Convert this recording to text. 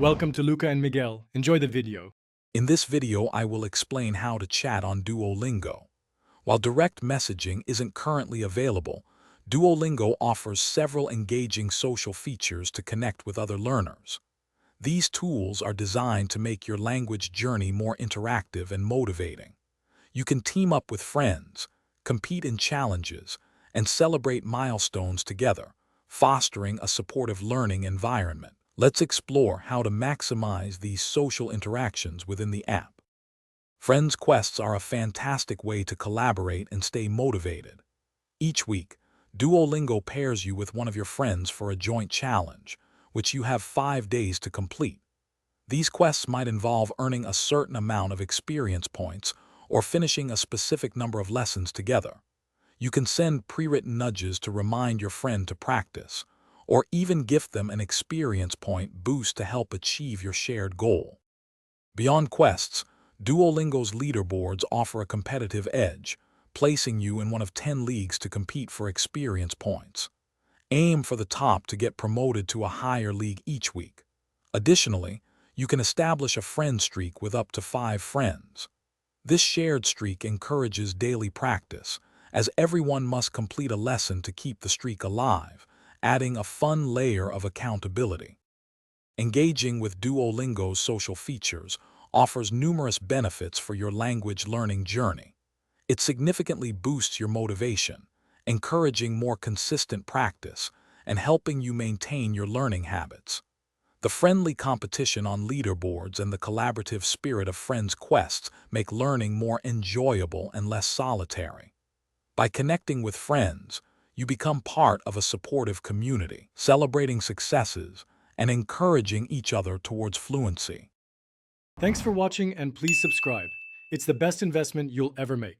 Welcome to Luca and Miguel. Enjoy the video. In this video, I will explain how to chat on Duolingo. While direct messaging isn't currently available, Duolingo offers several engaging social features to connect with other learners. These tools are designed to make your language journey more interactive and motivating. You can team up with friends, compete in challenges, and celebrate milestones together, fostering a supportive learning environment. Let's explore how to maximize these social interactions within the app. Friends quests are a fantastic way to collaborate and stay motivated. Each week, Duolingo pairs you with one of your friends for a joint challenge, which you have 5 days to complete. These quests might involve earning a certain amount of experience points or finishing a specific number of lessons together. You can send pre-written nudges to remind your friend to practice, or even gift them an experience point boost to help achieve your shared goal. Beyond quests, Duolingo's leaderboards offer a competitive edge, placing you in one of 10 leagues to compete for experience points. Aim for the top to get promoted to a higher league each week. Additionally, you can establish a friend streak with up to 5 friends. This shared streak encourages daily practice, as everyone must complete a lesson to keep the streak alive, adding a fun layer of accountability. Engaging with Duolingo's social features offers numerous benefits for your language learning journey. It significantly boosts your motivation, encouraging more consistent practice and helping you maintain your learning habits. The friendly competition on leaderboards and the collaborative spirit of friends' quests make learning more enjoyable and less solitary. By connecting with friends, you become part of a supportive community, celebrating successes and encouraging each other towards fluency. Thanks for watching and please subscribe. It's the best investment you'll ever make.